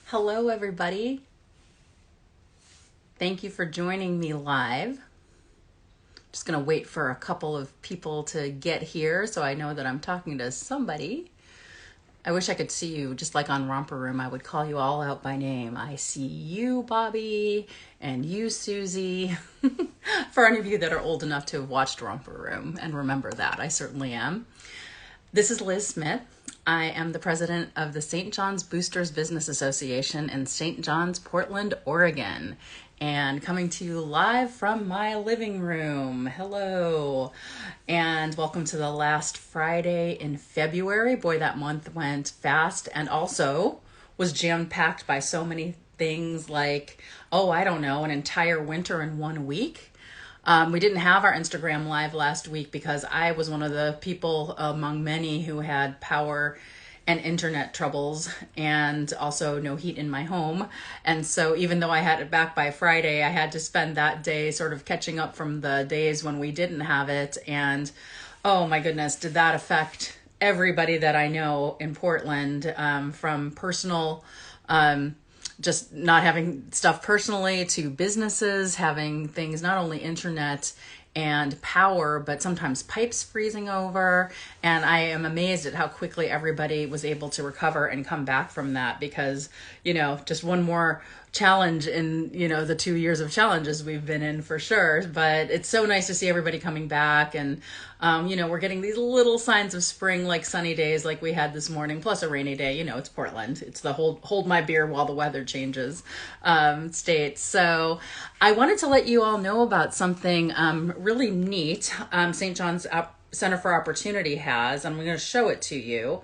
Hello, everybody. Thank you for joining me live. Just going to wait for a couple of people to get here so I know that I'm talking to somebody. I wish I could see you just like on Romper Room. I would call you all out by name. I see you, Bobby, and you, Susie. For any of you that are old enough to have watched Romper Room and remember that, I certainly am. This is Liz Smith. I am the president of the St. John's Boosters Business Association in St. John's, Portland, Oregon, and coming to you live from my living room. Hello, and welcome to the last Friday in February. Boy, that month went fast and also was jam-packed by so many things like, oh, I don't know, an entire winter in 1 week. We didn't have our Instagram live last week because I was one of the people among many who had power and internet troubles and also no heat in my home. And so even though I had it back by Friday, I had to spend that day sort of catching up from the days when we didn't have it. And oh my goodness, did that affect everybody that I know in Portland, from personal just not having stuff personally to businesses having things, not only internet and power, but sometimes pipes freezing over. And I am amazed at how quickly everybody was able to recover and come back from that because, just one more challenge in, the 2 years of challenges we've been in for sure. But it's so nice to see everybody coming back. And, we're getting these little signs of spring, like sunny days like we had this morning, plus a rainy day. It's Portland. It's the hold my beer while the weather changes state. So I wanted to let you all know about something really neat St. John's Center for Opportunity has. I'm going to show it to you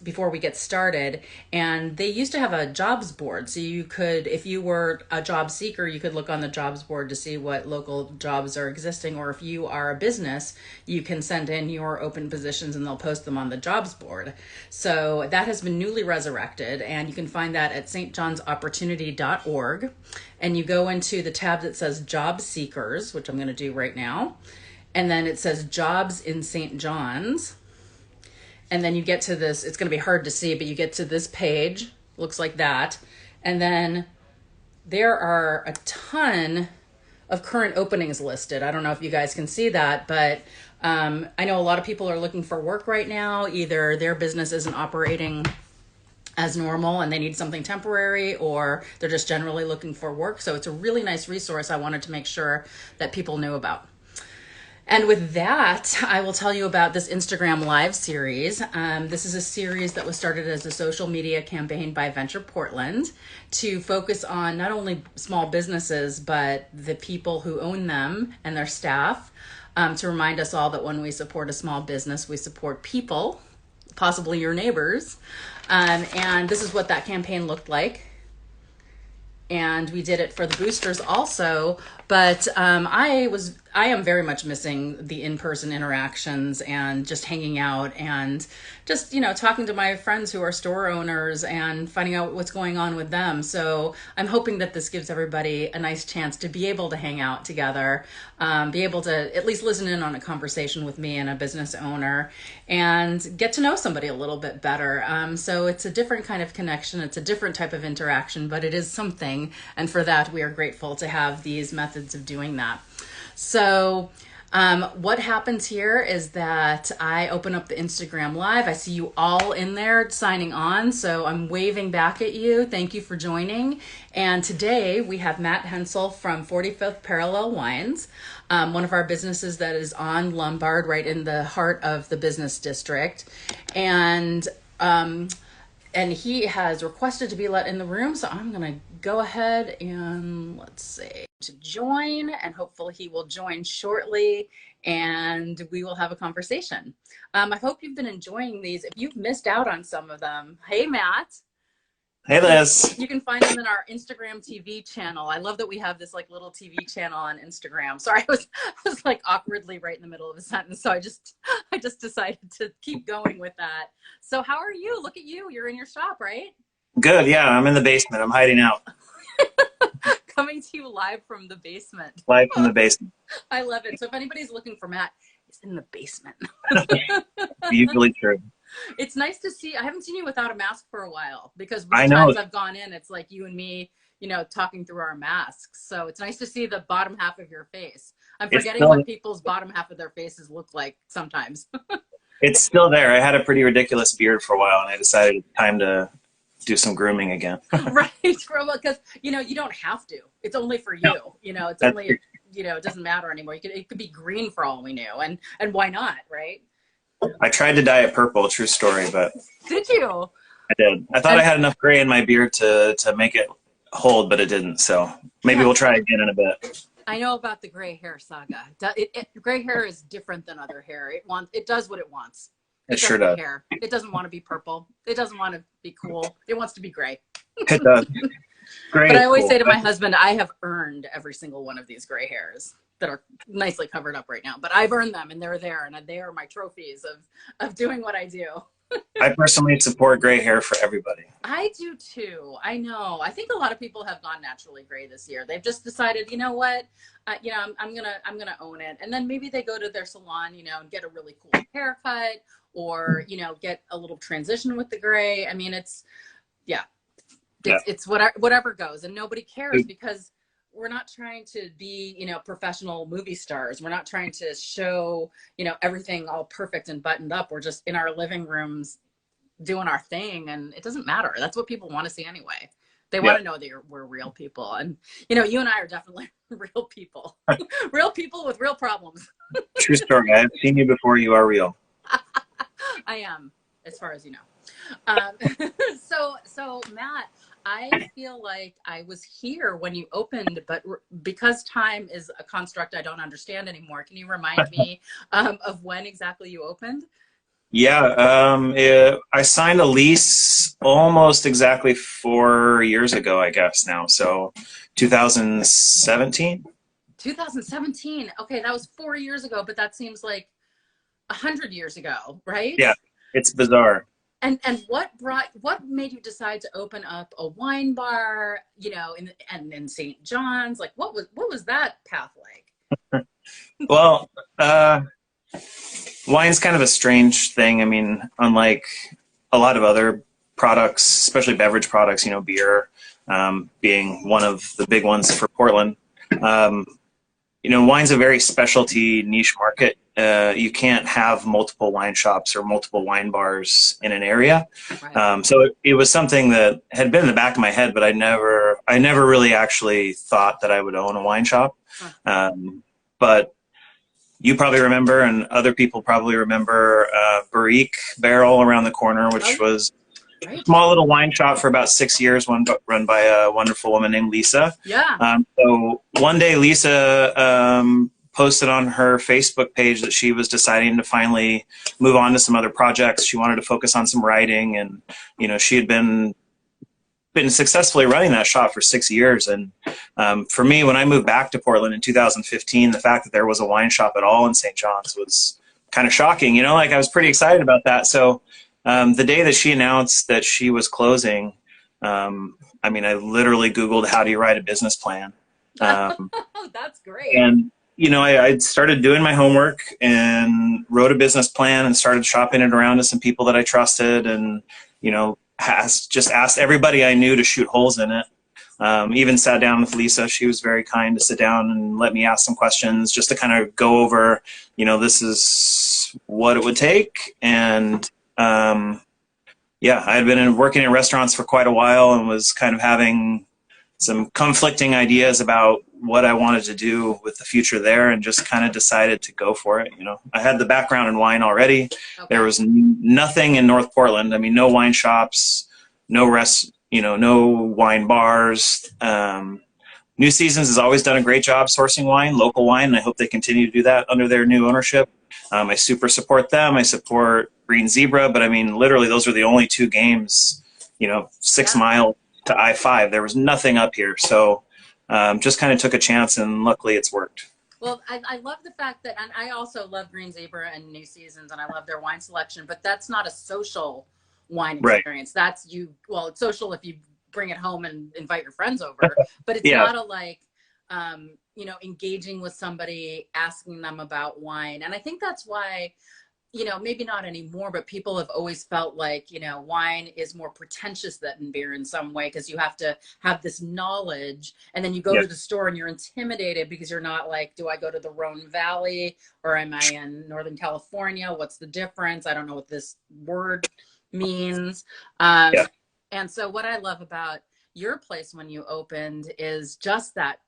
before we get started. And they used to have a jobs board. So you could, if you were a job seeker, you could look on the jobs board to see what local jobs are existing. Or if you are a business, you can send in your open positions and they'll post them on the jobs board. So that has been newly resurrected, and you can find that at stjohnsopportunity.org. And you go into the tab that says job seekers, which I'm going to do right now. And then it says jobs in St. John's. And then you get to this, it's going to be hard to see, but you get to this page, looks like that. And then there are a ton of current openings listed. I don't know if you guys can see that, but I know a lot of people are looking for work right now. Either their business isn't operating as normal and they need something temporary, or they're just generally looking for work. So it's a really nice resource I wanted to make sure that people knew about. And with that, I will tell you about this Instagram Live series. This is a series that was started as a social media campaign by Venture Portland to focus on not only small businesses, but the people who own them and their staff, to remind us all that when we support a small business, we support people, possibly your neighbors. And this is what that campaign looked like. And we did it for the boosters also, but I am very much missing the in-person interactions and just hanging out and just, talking to my friends who are store owners and finding out what's going on with them. So I'm hoping that this gives everybody a nice chance to be able to hang out together, be able to at least listen in on a conversation with me and a business owner and get to know somebody a little bit better. So it's a different kind of connection. It's a different type of interaction, but it is something. And for that, we are grateful to have these methods of doing that. So what happens here is that I open up the Instagram Live. I see you all in there signing on. So I'm waving back at you. Thank you for joining. And today we have Matt Hensel from 45th Parallel Wines, one of our businesses that is on Lombard, right in the heart of the business district. And he has requested to be let in the room. So I'm going to go ahead and let's see, to join, and hopefully he will join shortly and we will have a conversation. I hope you've been enjoying these. If you've missed out on some of them, hey, Matt. Hey, Liz. You can find them in our Instagram TV channel. I love that we have this like little TV channel on Instagram. Sorry, I was like awkwardly right in the middle of a sentence. So I just decided to keep going with that. So how are you? Look at you. You're in your shop, right? Good. Yeah, I'm in the basement. I'm hiding out. Coming to you live from the basement. Live from the basement. I love it. So if anybody's looking for Matt, he's in the basement. Usually true. It's nice to see. I haven't seen you without a mask for a while because the I know times I've gone in, it's like you and me, talking through our masks. So it's nice to see the bottom half of your face. I'm it's forgetting still what people's bottom half of their faces look like sometimes. it's still there. I had a pretty ridiculous beard for a while, and I decided it's time to do some grooming again. Right. Because, you don't have to. It's only for No, you. It's that's only, it doesn't matter anymore. It could be green for all we knew. And why not, right? I tried to dye it purple, true story, but Did you? I did. I thought I And had enough gray in my beard to make it hold, but it didn't. So maybe yeah, we'll try again in a bit. I know about the gray hair saga. Gray hair is different than other hair. It does what it wants. It It's sure just the does. hair. It doesn't want to be purple. It doesn't want to be cool. It wants to be gray. It does. Gray But I is always cool. say to my husband, I have earned every single one of these gray hairs that are nicely covered up right now. But I've earned them, and they're there, and they are my trophies of doing what I do. I personally support gray hair for everybody. I do too. I know. I think a lot of people have gone naturally gray this year. They've just decided, you know what, I'm gonna own it, and then maybe they go to their salon, and get a really cool haircut, or get a little transition with the gray. I mean, yeah, Yeah. it's whatever goes, and nobody cares because we're not trying to be professional movie stars. We're not trying to show everything all perfect and buttoned up. We're just in our living rooms doing our thing, and it doesn't matter. That's what people want to see anyway. They Yeah. want to know that we're real people, and you and I are definitely real people. Real people with real problems. True story. I have seen you before. You are real. I am, as far as you know. um, so Matt, I feel like I was here when you opened, but because time is a construct I don't understand anymore, can you remind me of when exactly you opened? Yeah. I signed a lease almost exactly 4 years ago, I guess now. So 2017. 2017. Okay, that was 4 years ago, but that seems like 100 years ago, right? Yeah. It's bizarre. And what made you decide to open up a wine bar, in St. John's? Like what was that path like? Well, wine's kind of a strange thing. I mean, unlike a lot of other products, especially beverage products, beer being one of the big ones for Portland. Um, wine's a very specialty niche market. You can't have multiple wine shops or multiple wine bars in an area. Right. So it was something that had been in the back of my head, but I never really actually thought that I would own a wine shop. Huh. But you probably remember, and other people probably remember, Barrique Barrel around the corner, which was Right. small little wine shop for about 6 years, run by a wonderful woman named Lisa. Yeah. So one day Lisa posted on her Facebook page that she was deciding to finally move on to some other projects. She wanted to focus on some writing, and she had been successfully running that shop for 6 years. And for me, when I moved back to Portland in 2015, the fact that there was a wine shop at all in St. John's was kind of shocking. Like I was pretty excited about that. So the day that she announced that she was closing, I literally Googled, how do you write a business plan? That's great. And I started doing my homework and wrote a business plan and started shopping it around to some people that I trusted, and asked everybody I knew to shoot holes in it. Even sat down with Lisa. She was very kind to sit down and let me ask some questions just to kind of go over, this is what it would take. And yeah, I had been working in restaurants for quite a while and was kind of having some conflicting ideas about what I wanted to do with the future there, and just kind of decided to go for it. I had the background in wine already. Okay. There was nothing in North Portland. No wine shops, no wine bars. New Seasons has always done a great job sourcing wine, local wine, and I hope they continue to do that under their new ownership. I super support them. I support Green Zebra, but literally those are the only two games, 6 miles to I-5. There was nothing up here. So just kind of took a chance, and luckily it's worked. Well, I love the fact that, and I also love Green Zebra and New Seasons, and I love their wine selection, but that's not a social wine experience. Right. It's social if you bring it home and invite your friends over, but it's not a engaging with somebody, asking them about wine. And I think that's why maybe not anymore, but people have always felt like, wine is more pretentious than beer in some way because you have to have this knowledge. And then you go Yeah. to the store and you're intimidated because you're not like, do I go to the Rhone Valley or am I in Northern California? What's the difference? I don't know what this word means. Yeah. And so what I love about your place when you opened is just that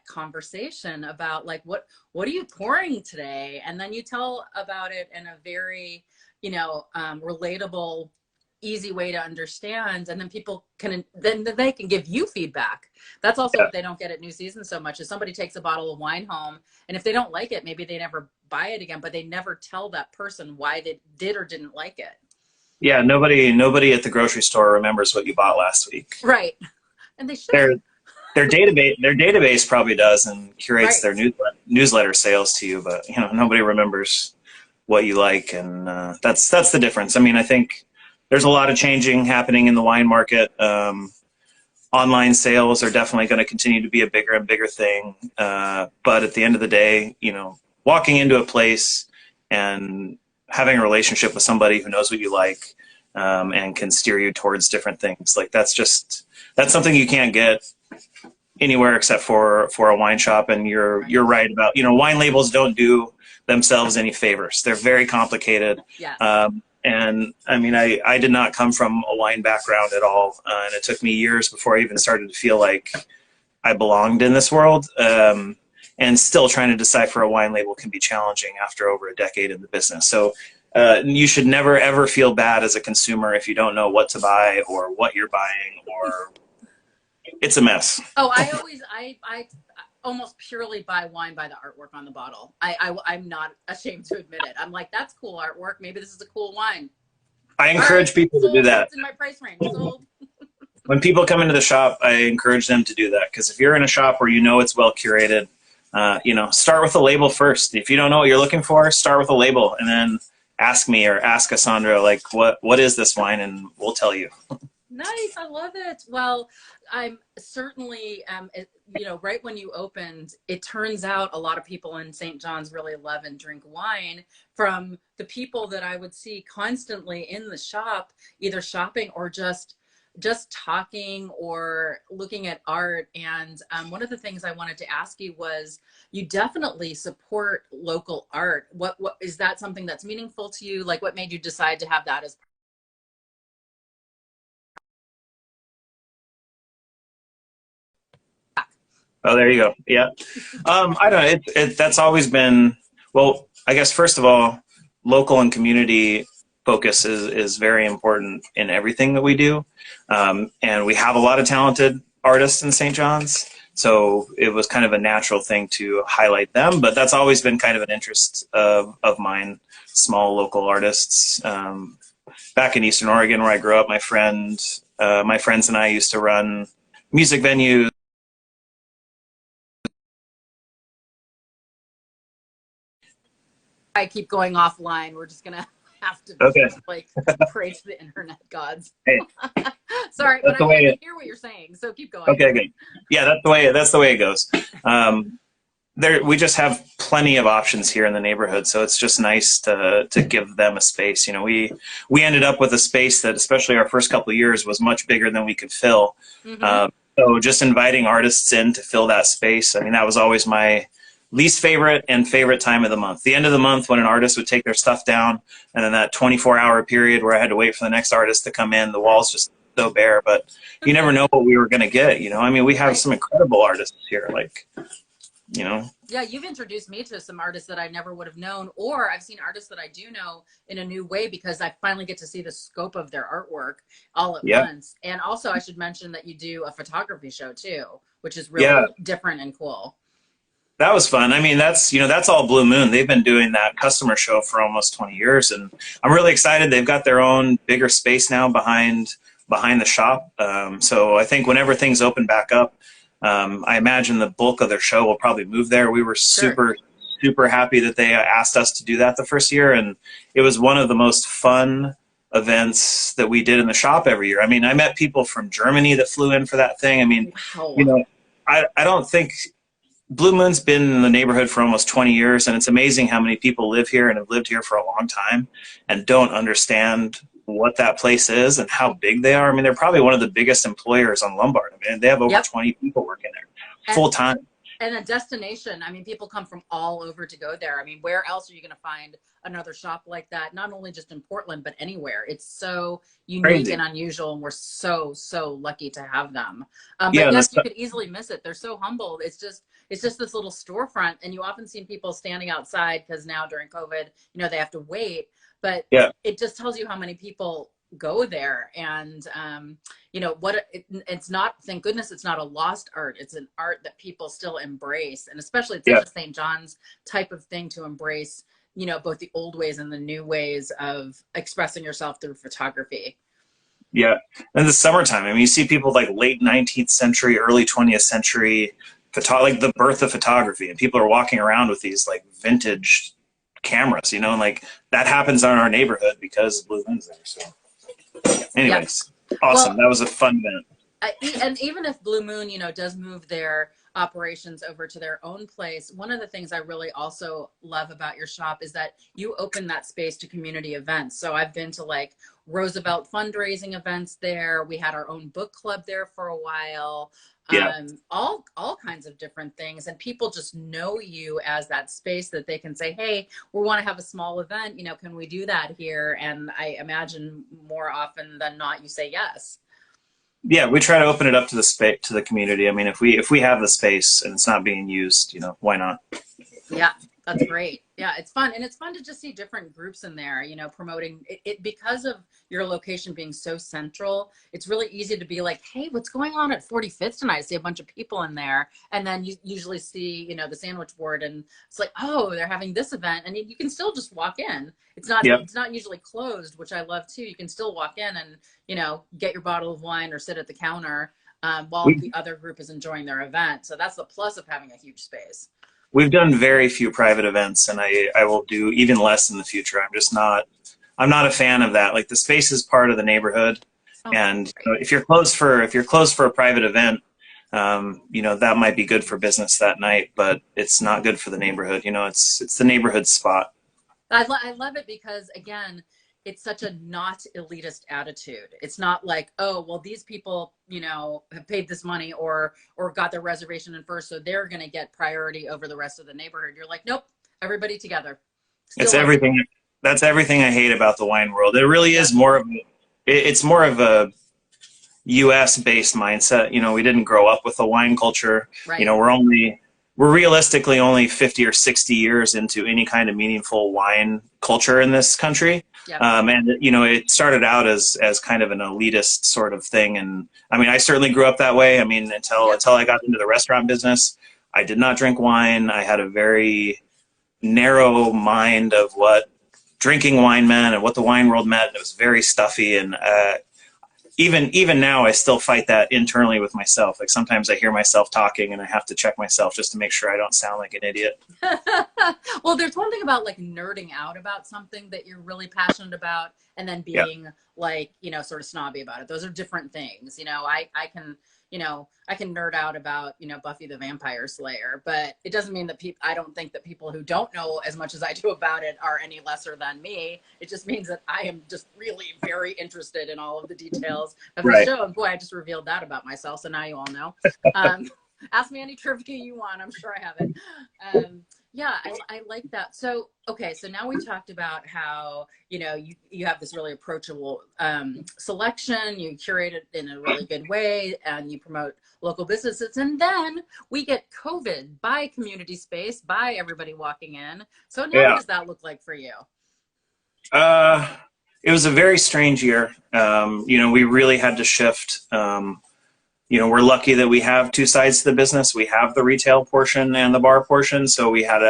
conversation about like what are you pouring today, and then you tell about it in a very relatable, easy way to understand, and then people can then they can give you feedback. That's also Yeah. what they don't get at New Season so much, is somebody takes a bottle of wine home, and if they don't like it, maybe they never buy it again, but they never tell that person why they did or didn't like it. Yeah. Nobody at the grocery store remembers what you bought last week. Right. And they Their should. their database probably does and curates Right. their newsletter sales to you, but nobody remembers what you like, and that's the difference. I mean, I think there's a lot of changing happening in the wine market. Online sales are definitely going to continue to be a bigger and bigger thing, but at the end of the day, walking into a place and having a relationship with somebody who knows what you like, and can steer you towards different things, like that's something you can't get anywhere except for a wine shop. And you're right about, wine labels don't do themselves any favors. They're very complicated. Yes. And I mean, I did not come from a wine background at all, and it took me years before I even started to feel like I belonged in this world. And still trying to decipher a wine label can be challenging after over a decade in the business. So you should never ever feel bad as a consumer if you don't know what to buy or what you're buying, or it's a mess. Oh, I almost purely buy wine by the artwork on the bottle. I'm not ashamed to admit it. I'm like, that's cool artwork. Maybe this is a cool wine. I All right, encourage people to do sold. that. It's in my price range. Sold. When people come into the shop, I encourage them to do that, because if you're in a shop where it's well curated, start with the label first. If you don't know what you're looking for, start with a label, and then ask me or ask Cassandra, like, what is this wine, and we'll tell you. Nice. I love it. Well, I'm certainly, right when you opened, it turns out a lot of people in St. John's really love and drink wine. From the people that I would see constantly in the shop, either shopping or just talking or looking at art. And one of the things I wanted to ask you was, you definitely support local art. What is that something that's meaningful to you? Like, what made you decide to have that as Oh, there you go. Yeah. I don't know. That's always been, well, I guess, first of all, local and community focus is very important in everything that we do. And we have a lot of talented artists in St. John's. So it was kind of a natural thing to highlight them, but that's always been kind of an interest of mine, small local artists. Back in Eastern Oregon, where I grew up, my friends and I used to run music venues. I keep going offline? We're just gonna have to Okay. like pray to the internet gods. Hey, Sorry, but that's the I way can hear what you're saying, so keep going. okay, good. Yeah, that's the way it goes. We just have plenty of options here in the neighborhood, so it's just nice to give them a space. We ended up with a space that, especially our first couple of years, was much bigger than we could fill. Mm-hmm. So just inviting artists in to fill that space, I mean, that was always my least favorite and favorite time of the month. The end of the month, when an artist would take their stuff down, and then that 24-hour period where I had to wait for the next artist to come in, the walls just so bare. But you never know what we were going to get. I mean, we have some incredible artists here, like, Yeah, you've introduced me to some artists that I never would have known, or I've seen artists that I do know in a new way because I finally get to see the scope of their artwork all at yeah, once. And also, I should mention that you do a photography show too, which is really yeah. different and cool. That was fun. I mean, that's all Blue Moon. They've been doing that customer show for almost 20 years, and I'm really excited. They've got their own bigger space now behind the shop. So I think whenever things open back up, I imagine the bulk of their show will probably move there. We were Sure. super happy that they asked us to do that the first year, and it was one of the most fun events that we did in the shop every year. I mean, I met people from Germany that flew in for that thing. I mean, Wow. I don't think Blue Moon's been in the neighborhood for almost 20 years, and it's amazing how many people live here and have lived here for a long time and don't understand what that place is and how big they are. I mean, they're probably one of the biggest employers on Lombard. I mean, they have over Yep. 20 people working there And full time. and a destination. I mean, people come from all over to go there. I mean, where else are you going to find another shop like that? Not only just in Portland, but anywhere. It's so unique and Crazy. unusual, and we're so lucky to have them. But Yeah, and yes, this, you could easily miss it. They're so humble. It's just this little storefront, and you often see people standing outside because now during COVID, they have to wait. But yeah, it just tells you how many people go there, and it's not, thank goodness it's not a lost art. It's an art that people still embrace, and especially it's yeah, such a St. John's type of thing to embrace, both the old ways and the new ways of expressing yourself through photography. yeah. And the summertime, I mean, you see people like late 19th century, early 20th century like the birth of photography, and people are walking around with these like vintage cameras, and like that happens in our neighborhood because Blue Moon's there. So, Yeah. anyways, awesome. Well, That was a fun event. and even if Blue Moon, does move their operations over to their own place, one of the things I really also love about your shop is that you open that space to community events. So I've been to like Roosevelt fundraising events there. We had our own book club there for a while. Yeah. All kinds of different things, and people just know you as that space that they can say, hey, we want to have a small event, can we do that here? And I imagine more often than not you say yes. Yeah, we try to open it up to the space, to the community. I mean, if we have the space and it's not being used, why not? Yeah, that's great. Yeah, it's fun. And it's fun to just see different groups in there, promoting it because of your location being so central. It's really easy to be like, hey, what's going on at 45th tonight? I see a bunch of people in there. And then you usually see, the sandwich board, and it's like, oh, they're having this event. And you can still just walk in. It's not Yep. it's not usually closed, which I love too. You can still walk in and, get your bottle of wine or sit at the counter while We the other group is enjoying their event. So that's the plus of having a huge space. we've done very few private events, and I will do even less in the future. I'm not a fan of that. Like the space is part of the neighborhood, Oh, and great. if you're closed for a private event, that might be good for business that night, but it's not good for the neighborhood. It's the neighborhood spot. I love it because, again, it's such a not elitist attitude. It's not like, oh, well, these people, have paid this money or got their reservation in first, so they're going to get priority over the rest of the neighborhood. You're like, nope, everybody together. It's Still love you. everything. That's everything I hate about the wine world. It really Yep. is more of it's more of a U.S. based mindset. We didn't grow up with a wine culture. Right. We're realistically only 50 or 60 years into any kind of meaningful wine culture in this country. Yep. And it started out as kind of an elitist sort of thing. And I mean, I certainly grew up that way. I mean, until Yep. until I got into the restaurant business, I did not drink wine. I had a very narrow mind of what drinking wine meant and what the wine world meant. It was very stuffy, and even now I still fight that internally with myself. Like sometimes I hear myself talking and I have to check myself just to make sure I don't sound like an idiot. Well, there's one thing about like nerding out about something that you're really passionate about, and then Yeah, being like, sort of snobby about it. Those are different things. I can nerd out about, Buffy the Vampire Slayer, but it doesn't mean that I don't think that people who don't know as much as I do about it are any lesser than me. It just means that I am just really very interested in all of the details of the right. show. And boy, I just revealed that about myself. So now you all know. Um, Ask me any trivia you want. I'm sure I have it. Yeah, I like that. So, okay, so now we talked about how, you have this really approachable selection, you curate it in a really good way, and you promote local businesses. And then we get COVID by community space, by everybody walking in. So now what Yeah. does that look like for you? Uh, it was a very strange year. We really had to shift. We're lucky that we have two sides to the business. We have the retail portion and the bar portion. So we had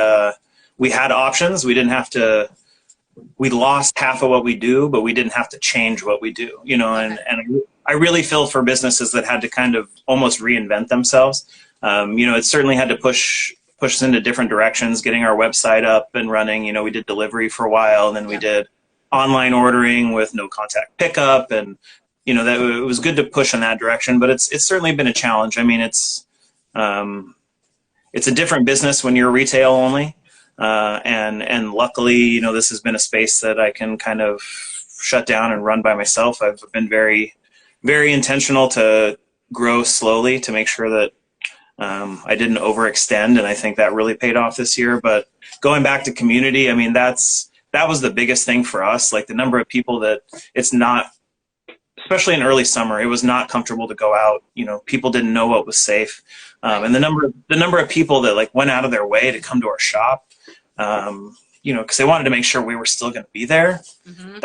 options. We lost half of what we do, but we didn't have to change what we do, Okay. and I really feel for businesses that had to kind of almost reinvent themselves. It certainly had to push us into different directions, getting our website up and running. We did delivery for a while, and then we Yep. did online ordering with no contact pickup, and that it was good to push in that direction, but it's certainly been a challenge. I mean, it's a different business when you're retail only. And luckily, you know, this has been a space that I can kind of shut down and run by myself. I've been very, very intentional to grow slowly to make sure that I didn't overextend, and I think that really paid off this year. But going back to community, I mean, that was the biggest thing for us. Like the number of people that it's not, especially in early summer, it was not comfortable to go out. You know, people didn't know what was safe, and the number of people that like went out of their way to come to our shop, you know, because they wanted to make sure we were still going to be there. Mm-hmm.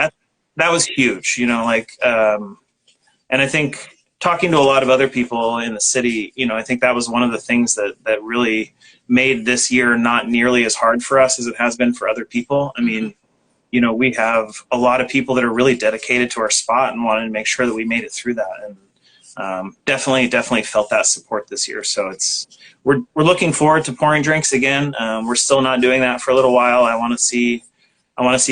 That was huge. You know, like, and I think talking to a lot of other people in the city, you know, I think that was one of the things that really made this year not nearly as hard for us as it has been for other people. I mean, you know, we have a lot of people that are really dedicated to our spot and wanted to make sure that we made it through that. And definitely felt that support this year. So we're looking forward to pouring drinks again. We're still not doing that for a little while. I want to see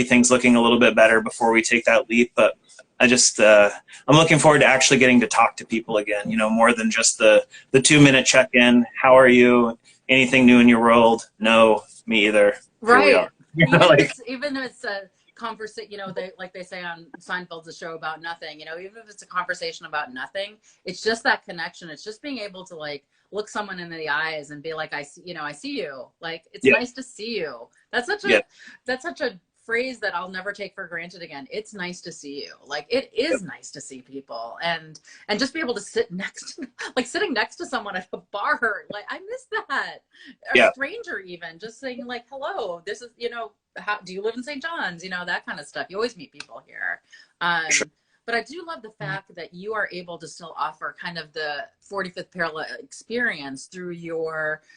things looking a little bit better before we take that leap. But I'm looking forward to actually getting to talk to people again, you know, more than just the 2-minute check-in. How are you? Anything new in your world? No, me either. Right. You know, like, Even if it's a conversation, you know, they say on Seinfeld's a show about nothing, you know, even if it's a conversation about nothing, it's just that connection. It's just being able to like look someone in the eyes and be like, I see you. Like, it's nice to see you. That's such a phrase that I'll never take for granted again. It's nice to see you. Like, it is nice to see people and just be able to sit sitting next to someone at a bar. Like, I miss that. A stranger even just saying like, hello, this is, you know, how do you live in St. John's? You know, that kind of stuff. You always meet people here. Sure. But I do love the fact that you are able to still offer kind of the 45th parallel experience through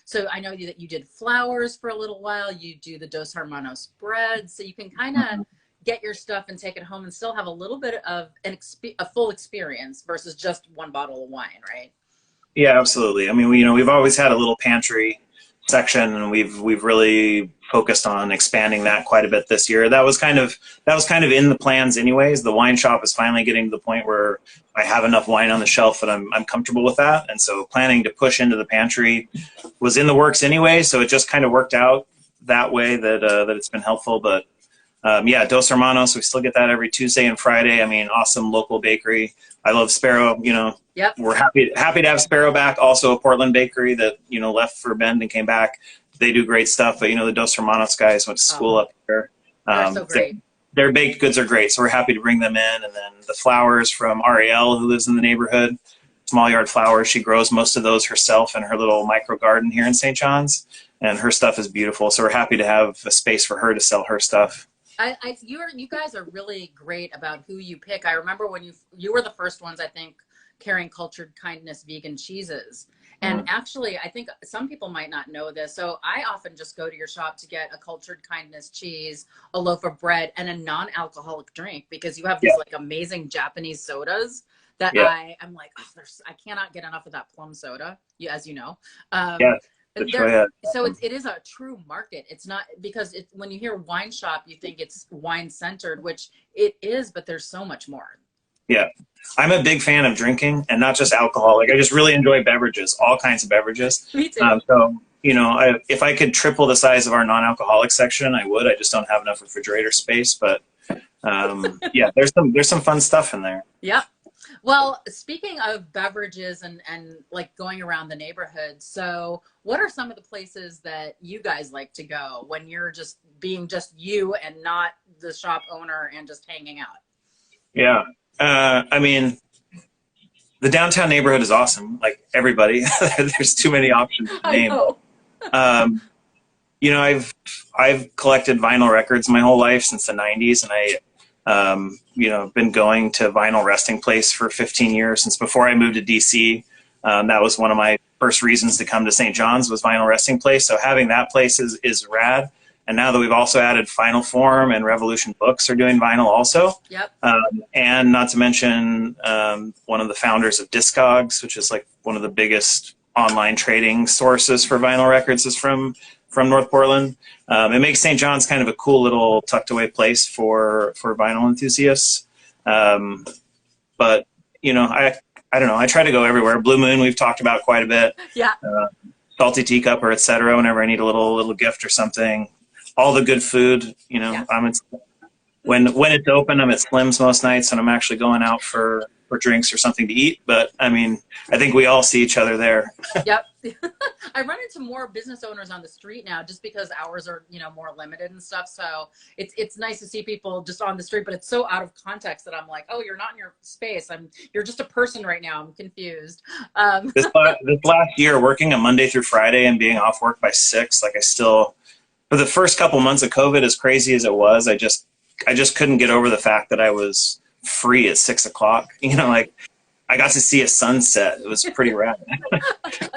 so I know that you did flowers for a little while, you do the Dos Hermanos bread, so you can kind of get your stuff and take it home and still have a little bit of a full experience versus just one bottle of wine, right? Yeah, absolutely. I mean, we've always had a little pantry section, and we've really focused on expanding that quite a bit this year. That was kind of in the plans anyways. The wine shop is finally getting to the point where I have enough wine on the shelf that I'm comfortable with that. And so planning to push into the pantry was in the works anyway. So it just kind of worked out that way that it's been helpful. But Dos Hermanos, we still get that every Tuesday and Friday. I mean, awesome local bakery. I love Sparrow, you know. Yep. We're happy to have Sparrow back. Also a Portland bakery that, you know, left for Bend and came back. They do great stuff, but you know, the Dos Hermanos guys went to school up here. They're so great. Their baked goods are great, so we're happy to bring them in. And then the flowers from Ariel, who lives in the neighborhood, Small Yard Flowers. She grows most of those herself in her little micro garden here in St. John's, and her stuff is beautiful. So we're happy to have a space for her to sell her stuff. You guys are really great about who you pick. I remember when you were the first ones, I think, carrying Cultured Kindness vegan cheeses. And actually, I think some people might not know this. So I often just go to your shop to get a Cultured Kindness cheese, a loaf of bread, and a non-alcoholic drink, because you have these like amazing Japanese sodas that I'm like, oh, I cannot get enough of that plum soda, as you know. So it is a true market. It's not, because when you hear wine shop, you think it's wine centered, which it is, but there's so much more. Yeah. I'm a big fan of drinking, and not just alcohol. Like, I just really enjoy beverages, all kinds of beverages. Me too. So, you know, if I could triple the size of our non-alcoholic section, I would. I just don't have enough refrigerator space. But there's some fun stuff in there. Yeah. Well, speaking of beverages and like going around the neighborhood, so what are some of the places that you guys like to go when you're just being just you and not the shop owner and just hanging out? Yeah. I mean, the downtown neighborhood is awesome. Like, everybody, there's too many options to name. I know. You know, I've collected vinyl records my whole life since the 90s, and you know, been going to Vinyl Resting Place for 15 years, since before I moved to DC. That was one of my first reasons to come to St. John's, was Vinyl Resting Place. So having that place is rad. And now that we've also added Final Form, and Revolution Books are doing vinyl also. Yep. And not to mention one of the founders of Discogs, which is like one of the biggest online trading sources for vinyl records, is from North Portland. It makes St. John's kind of a cool little tucked away place for vinyl enthusiasts. But, you know, I don't know. I try to go everywhere. Blue Moon, we've talked about quite a bit. Yeah. salty teacup or etc. Whenever I need a little gift or something. All the good food, you know. Yeah. When it's open, I'm at Slim's most nights, and I'm actually going out for drinks or something to eat. But I mean, I think we all see each other there. Yep. I run into more business owners on the street now just because hours are, more limited and stuff. So it's nice to see people just on the street, but it's so out of context that I'm like, oh, you're not in your space. You're just a person right now. I'm confused. This last year, working a Monday through Friday and being off work by 6, like I still, for the first couple months of COVID, as crazy as it was, I just couldn't get over the fact that I was free at 6 o'clock. Like I got to see a sunset. It was pretty rad.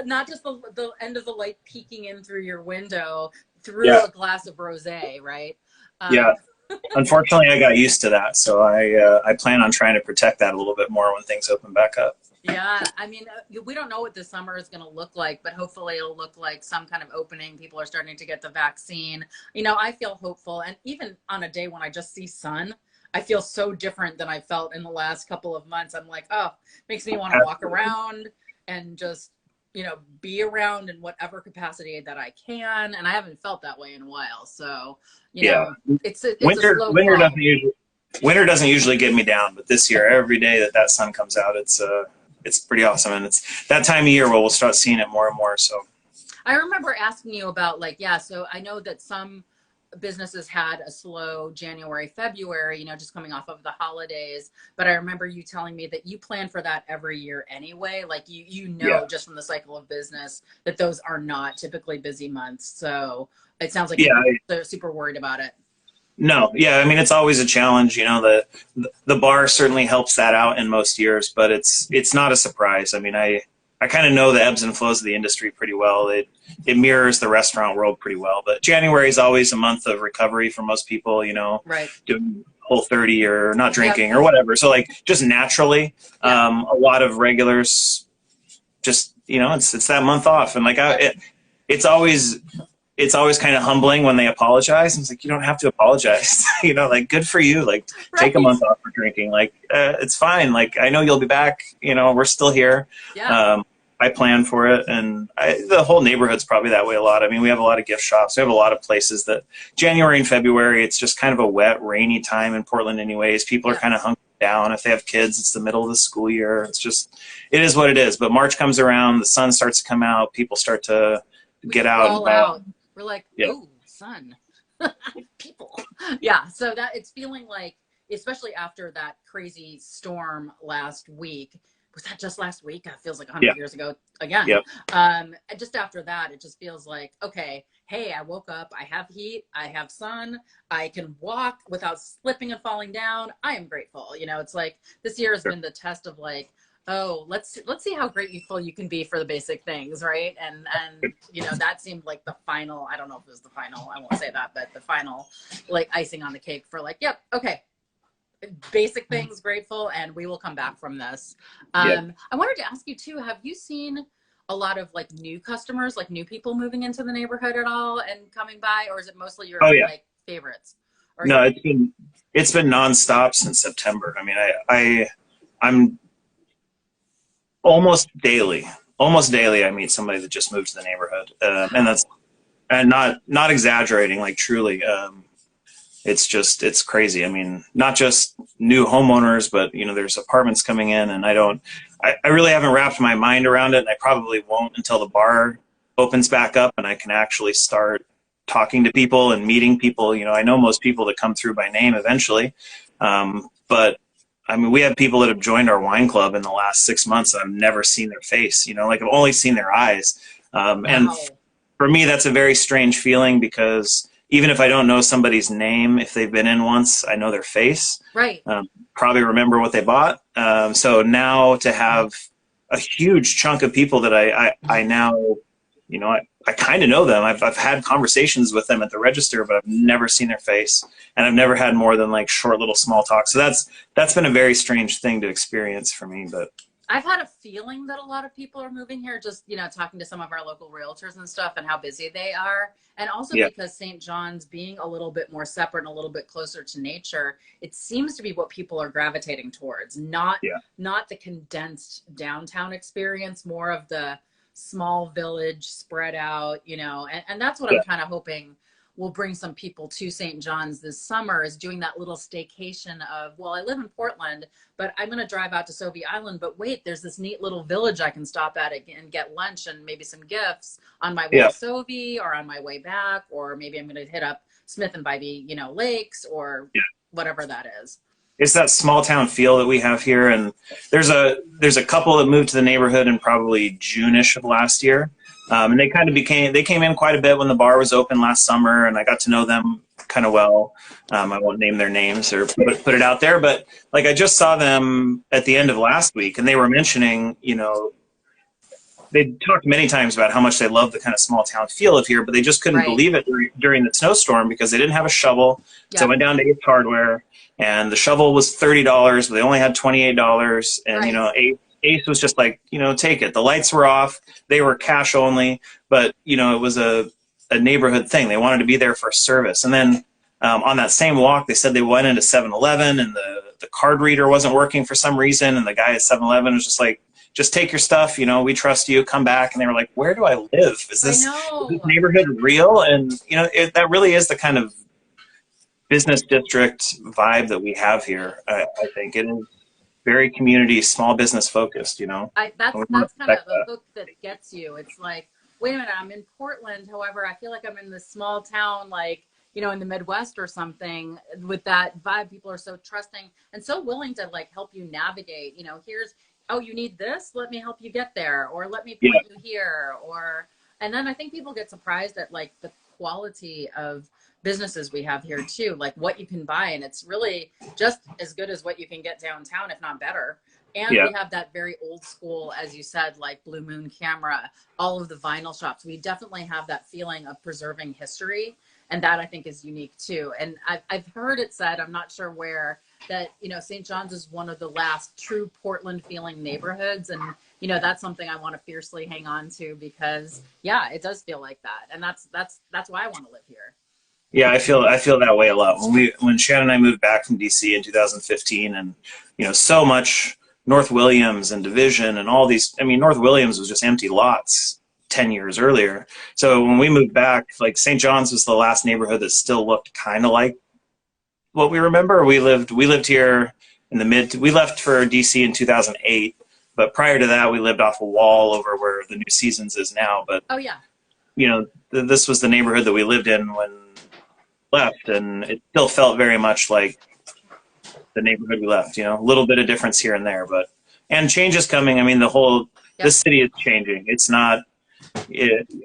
Not just the end of the light peeking in through your window through Yeah. a glass of rosé, right? Yeah. Um, Unfortunately, I got used to that, so I plan on trying to protect that a little bit more when things open back up. Yeah, I mean, we don't know what this summer is going to look like, but hopefully it'll look like some kind of opening. People are starting to get the vaccine. I feel hopeful. And even on a day when I just see sun, I feel so different than I felt in the last couple of months. I'm like, oh, makes me want to walk around and just, be around in whatever capacity that I can. And I haven't felt that way in a while. So, Yeah, it's a winter slow winter crawl. doesn't usually get me down, but this year, every day that sun comes out, it's pretty awesome, and it's that time of year where we'll start seeing it more and more. So I remember asking you about so I know that some businesses had a slow January, February, just coming off of the holidays. But I remember you telling me that you plan for that every year anyway. Like yeah, just from the cycle of business that those are not typically busy months. So it sounds like you're yeah, not super worried about it. no, yeah. I mean, it's always a challenge. The bar certainly helps that out in most years, but it's not a surprise. I mean, I kind of know the ebbs and flows of the industry pretty well. It mirrors the restaurant world pretty well. But January is always a month of recovery for most people. Right. Doing Whole30 or not Yep. drinking or whatever. So like just naturally, Yeah. a lot of regulars just it's that month off, and like Yep. it's always it's always kind of humbling when they apologize. And it's like, you don't have to apologize. Like, good for you. Like, take a Right. month off for drinking. Like, it's fine. Like, I know you'll be back. We're still here. Yeah. I plan for it. And the whole neighborhood's probably that way a lot. I mean, we have a lot of gift shops. We have a lot of places that January and February, it's just kind of a wet, rainy time in Portland anyways. People are Yeah. kind of hunkered down. If they have kids, it's the middle of the school year. It is what it is. But March comes around, the sun starts to come out. People start to We get out and crawl about. out. We're like, Yeah. oh, sun. People. Yeah. So that it's feeling like, especially after that crazy storm last week. Was that just last week? That feels like Yeah. 100 years ago again. Yeah. And just after that, it just feels like, okay, hey, I woke up, I have heat, I have sun, I can walk without slipping and falling down. I am grateful. It's like this year has been the test of like, oh, let's see how grateful you can be for the basic things, right? And that seemed like the final. I don't know if it was the final. I won't say that, but the final, like icing on the cake for like, yep, okay, basic things, grateful, and we will come back from this. Yeah. I wanted to ask you too. Have you seen a lot of like new customers, like new people moving into the neighborhood at all and coming by, or is it mostly your Oh yeah. like favorites? Or No, it's been nonstop since September. I mean, I'm almost daily. Almost daily, I meet somebody that just moved to the neighborhood, and not exaggerating, like truly. It's crazy. I mean, not just new homeowners, but there's apartments coming in, and I really haven't wrapped my mind around it, and I probably won't until the bar opens back up and I can actually start talking to people and meeting people. I know most people that come through by name eventually, but I mean, we have people that have joined our wine club in the last 6 months that I've never seen their face. Like I've only seen their eyes, and wow. for me, that's a very strange feeling because even if I don't know somebody's name, if they've been in once, I know their face. Right. Probably remember what they bought. So now to have a huge chunk of people that I now, I kind of know them. I've had conversations with them at the register, but I've never seen their face, and I've never had more than like short little small talk. So that's been a very strange thing to experience for me. But I've had a feeling that a lot of people are moving here, just, talking to some of our local realtors and stuff and how busy they are. And also yeah, because St. John's being a little bit more separate and a little bit closer to nature, it seems to be what people are gravitating towards, not yeah, not the condensed downtown experience, more of the small village spread out, and that's what I'm kind of hoping will bring some people to St. John's this summer, is doing that little staycation of, well, I live in Portland, but I'm going to drive out to Sauvie Island. But wait, there's this neat little village I can stop at and get lunch and maybe some gifts on my way to Sauvie or on my way back, or maybe I'm going to hit up Smith and Bybee, Lakes, or whatever that is. It's that small town feel that we have here, and there's a couple that moved to the neighborhood in probably June-ish of last year. And they came in quite a bit when the bar was open last summer, and I got to know them kind of well. I won't name their names or put it out there, but like I just saw them at the end of last week, and they were mentioning, they talked many times about how much they love the kind of small town feel of here, but they just couldn't believe it during the snowstorm because they didn't have a shovel. So I went down to Ace Hardware, and the shovel was $30, but they only had $28, and Ace was just like, take it. The lights were off. They were cash only, but, it was a neighborhood thing. They wanted to be there for a service. And then on that same walk, they said they went into 7-Eleven, and the card reader wasn't working for some reason. And the guy at 7-Eleven was just like, just take your stuff. We trust you. Come back. And they were like, where do I live? Is this neighborhood real? And, that really is the kind of business district vibe that we have here. I think it is very community, small business focused, That's kind of the hook that gets you. It's like, wait a minute, I'm in Portland. However, I feel like I'm in this small town, like, in the Midwest or something, with that vibe. People are so trusting and so willing to like help you navigate, you need this, let me help you get there, or let me point you here, and then I think people get surprised at like the quality of businesses we have here too, like what you can buy, and it's really just as good as what you can get downtown, if not better. And we have that very old school, as you said, like Blue Moon Camera, all of the vinyl shops. We definitely have that feeling of preserving history, and that I think is unique too. And I've heard it said, I'm not sure where, that St. John's is one of the last true Portland feeling neighborhoods, and that's something I want to fiercely hang on to, because it does feel like that, and that's why I want to live here. Yeah, I feel that way a lot. When Shannon and I moved back from DC in 2015, and so much North Williams and Division and all these. I mean, North Williams was just empty lots 10 years earlier. So when we moved back, like St. John's was the last neighborhood that still looked kind of like what we remember. We lived here in the we left for DC in 2008, but prior to that, we lived off a wall over where the New Seasons is now. But this was the neighborhood that we lived in when left, and it still felt very much like the neighborhood we left. A little bit of difference here and there, and change is coming. I mean, this city is changing. It's not.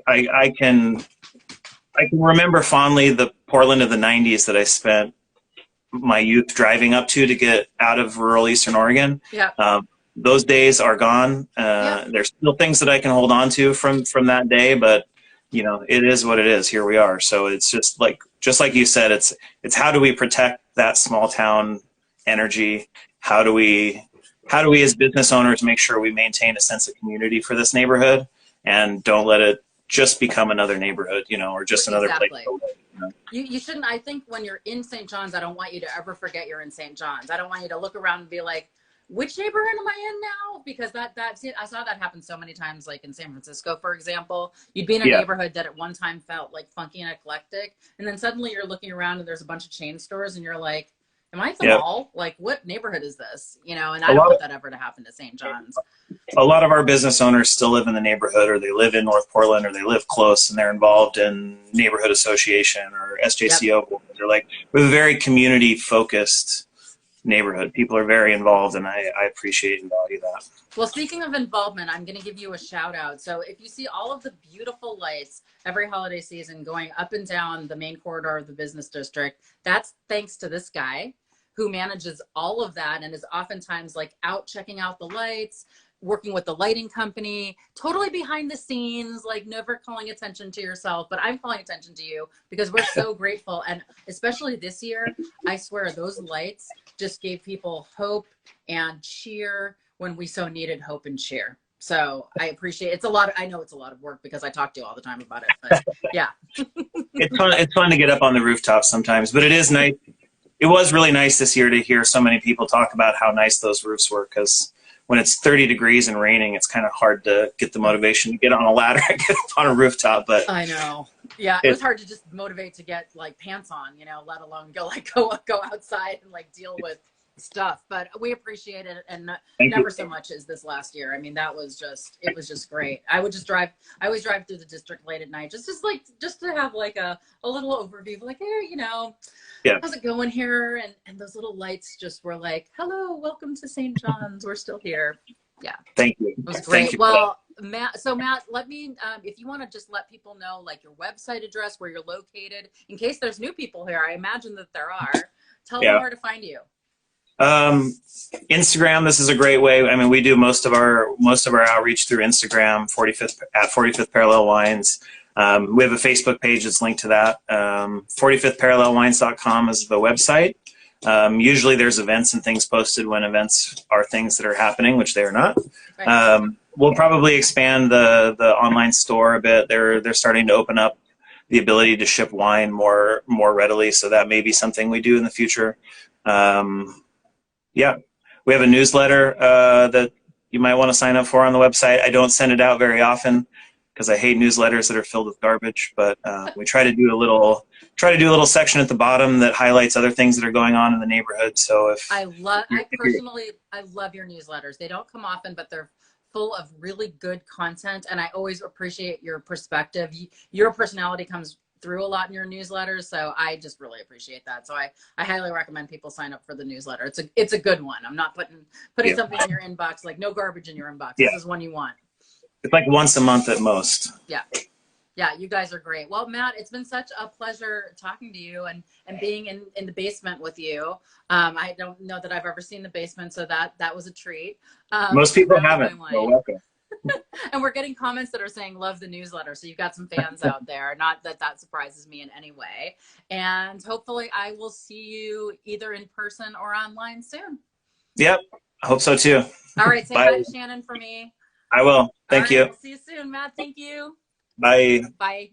I can remember fondly the Portland of the '90s that I spent my youth driving up to get out of rural Eastern Oregon. Those days are gone. There's still things that I can hold on to from that day, but it is what it is. Here we are. So it's just like you said, it's how do we protect that small town energy? How do we as business owners make sure we maintain a sense of community for this neighborhood and don't let it just become another neighborhood, or just another place to live. You shouldn't. I think when you're in St. John's, I don't want you to ever forget you're in St. John's. I don't want you to look around and be like, which neighborhood am I in now? Because I saw that happen so many times, like in San Francisco, for example. You'd be in a neighborhood that at one time felt like funky and eclectic, and then suddenly you're looking around and there's a bunch of chain stores, and you're like, am I at the mall? Like, what neighborhood is this? And I don't want that ever to happen to St. John's. A lot of our business owners still live in the neighborhood, or they live in North Portland, or they live close, and they're involved in neighborhood association or SJCO. They're like, we're a very community-focused neighborhood. People are very involved, and I appreciate and value that. Well, speaking of involvement, I'm going to give you a shout out. So if you see all of the beautiful lights every holiday season going up and down the main corridor of the business district, that's thanks to this guy who manages all of that and is oftentimes like out checking out the lights, working with the lighting company, totally behind the scenes, like never calling attention to yourself, but I'm calling attention to you because we're so grateful. And especially this year, I swear those lights just gave people hope and cheer when we so needed hope and cheer. So I appreciate it. I know it's a lot of work because I talk to you all the time about it, but yeah. It's fun to get up on the rooftops sometimes, but it is nice. It was really nice this year to hear so many people talk about how nice those roofs were, because when it's 30 degrees and raining, it's kind of hard to get the motivation to get on a ladder and get up on a rooftop. But I know. Yeah, it was hard to just motivate to get like pants on, let alone go outside and like deal with stuff. But we appreciate it, and never so much as this last year. I mean, it was just great. I always drive through the district late at night, just to have like a little overview of like, hey, yeah. how's it going here? And those little lights just were like, hello, welcome to St. John's. We're still here. Yeah. Thank you. It was great. Well, Matt, let me, if you want to just let people know like your website address, where you're located, in case there's new people here. I imagine that there are. Tell them where to find you. Instagram, this is a great way. I mean, we do most of our outreach through Instagram, 45th Parallel Wines. We have a Facebook page that's linked to that. 45thparallelwines.com is the website. Usually there's events and things posted when events are things that are happening, which they are not. Right. We'll probably expand the online store a bit. They're starting to open up the ability to ship wine more readily, so that may be something we do in the future. Yeah, we have a newsletter that you might want to sign up for on the website. I don't send it out very often because I hate newsletters that are filled with garbage, but we try to do a little section at the bottom that highlights other things that are going on in the neighborhood. So I love your newsletters. They don't come often, but they're full of really good content, and I always appreciate your perspective. Your personality comes through a lot in your newsletters, so I just really appreciate that. So I highly recommend people sign up for the newsletter. It's a good one. I'm not putting something in your inbox, like no garbage in your inbox. This is one you want. It's like once a month at most. Yeah, you guys are great. Well, Matt, it's been such a pleasure talking to you and being in the basement with you. I don't know that I've ever seen the basement, so that was a treat. Most people haven't. You're welcome. And we're getting comments that are saying love the newsletter, so you've got some fans out there. Not that surprises me in any way. And hopefully I will see you either in person or online soon. Yep, I hope so too. All right, say hi to Shannon for me. I will. Thank you. We'll see you soon, Matt. Thank you. Bye. Bye.